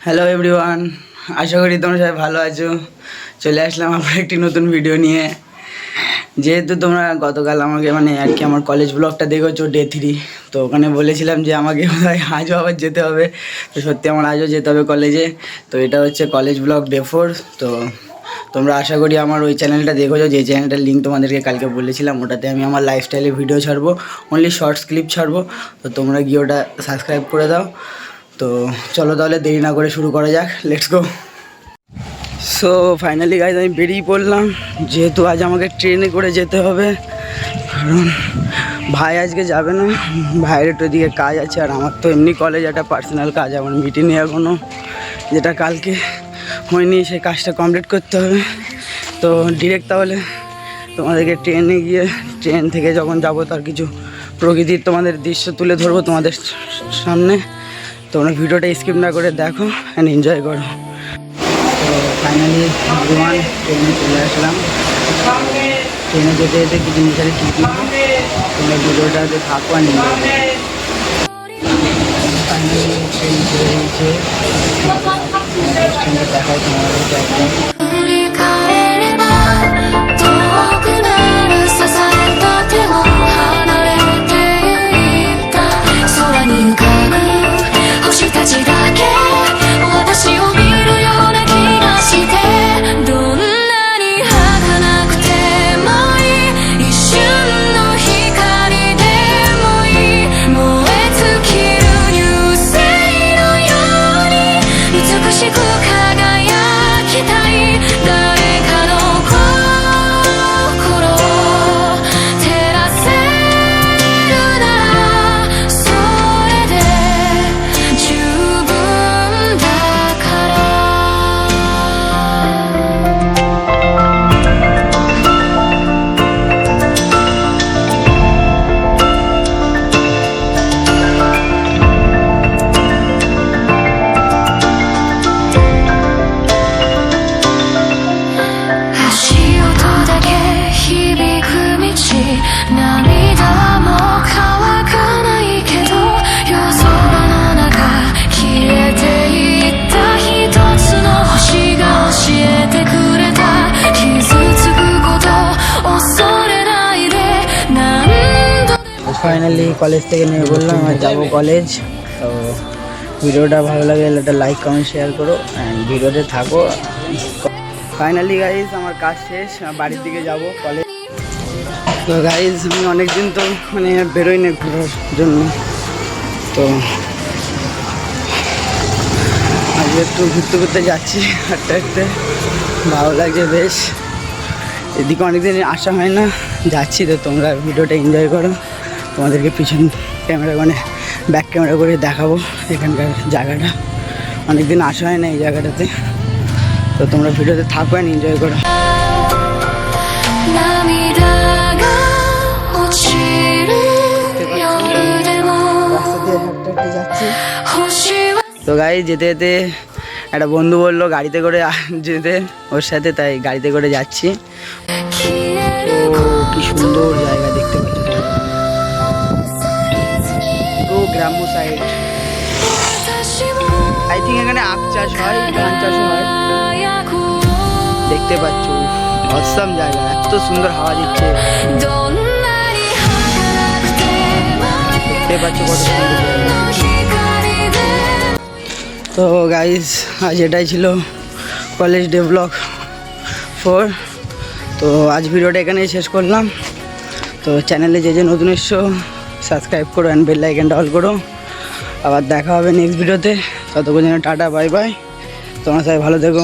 Hello everyone, আশা করি তোমরা সবাই ভালো আছো। চলে আসলাম আবার একটি নতুন ভিডিও নিয়ে। যেহেতু তোমরা গতকাল আমাকে আর কি আমার কলেজ ব্লগটা দেখেছো ডে 3, তো ওখানে বলেছিলাম যে আমাকে আজও আবার যেতে হবে। তো সত্যি আমার আজও যেতে হবে কলেজে। তো এটা হচ্ছে কলেজ ব্লগ ডে 4। তো তোমরা আশা করি আমার ওই চ্যানেলটা দেখেছো, যে চ্যানেলটার লিঙ্ক তোমাদেরকে কালকে বলেছিলাম। ওটাতে আমি আমার লাইফস্টাইলের ভিডিও ছাড়বো, অনলি শর্টস ক্লিপ ছাড়বো। তো তোমরা গিয়ে ওটা সাবস্ক্রাইব করে দাও। তো চলো তাহলে দেরি না করে শুরু করা যাক, let's go. So finally guys আমি বেরিয়ে পড়লাম, যেহেতু আজ আমাকে ট্রেনে করে যেতে হবে, কারণ ভাই আজকে যাবে না, ভাইয়ের একটু দিকে কাজ আছে। আর আমার তো এমনি কলেজ একটা পার্সোনাল কাজ আমার মিটিনি এখনও, যেটা কালকে হয়নি, সেই কাজটা কমপ্লিট করতে হবে। তো ডিরেক্ট তাহলে তোমাদেরকে ট্রেনে গিয়ে ট্রেন থেকে যখন যাবো তার কিছু প্রকৃতির তোমাদের দৃশ্য তুলে ধরবো তোমাদের সামনে। তোমরা ভিডিওটা স্কিপ না করে দেখো অ্যান্ড এনজয় করো। তো ফাইনালি এভরিওয়ান ট্রেনে চলে আসলাম। ট্রেনে যেতে যেতে কিছু জিনিসের কী কী তোমরা ভিডিওটাতে থাকো আর এনজয় করো। ফাইনালি ট্রেন চলে গেছে, ট্রেনটা দেখায় তোমাদেরকে একদম। ফাইনালি কলেজ থেকে নেমে বললাম আর যাবো কলেজ। তো ভিডিওটা ভালো লাগে একটা লাইক কমেন্ট শেয়ার করো অ্যান্ড ভিডিওতে থাকো। ফাইনালি গাইজ আমার কাজ শেষ, বাড়ির দিকে যাব কলেজ। তো গাইজ আমি অনেকদিন তো বেরোই না ঘোরার জন্য, তো আজকে একটু ঘুরতে ঘুরতে যাচ্ছি, হাঁটতে হাঁটতে ভালো লাগছে বেশ। এদিকে অনেকদিন আসা হয় না, যাচ্ছি। তো তোমরা ভিডিওটা এনজয় করো, তোমাদেরকে পিছন ক্যামেরা ব্যাক ক্যামেরা করে দেখাবো এখানকার জায়গাটা। অনেকদিন আসা হয় না এই জায়গাটাতে, তো তোমরা ভিডিওতে থাকো অ্যান্ড এনজয় করো। তো গাড়ি যেতে যেতে একটা বন্ধু বললো গাড়িতে করে যেতে ওর সাথে, তাই গাড়িতে করে যাচ্ছি। তো কি সুন্দর জায়গা দেখতে পাচ্ছি, গ্রাম্য সাইড। আই থিঙ্ক এখানে আখ চাষ হয়, ধান চাষ হয়, দেখতে পাচ্ছ। অসাম জায়গা, এত সুন্দর হাওয়া দিচ্ছে, দেখতে পাচ্ছ কত সুন্দর জায়গা। তো গাইজ আজ এটাই ছিল কলেজ ডে ব্লগ 4। তো আজ ভিডিওটা এখানেই শেষ করলাম। তো চ্যানেলে যে নতুন এসছো সাবস্ক্রাইব করো অ্যান্ড বেল আইকনটা অল করো। আবার দেখা হবে নেক্সট ভিডিওতে, ততক্ষণ যেন টাটা বাই বাই, তোমরা সবাই ভালো থেকো।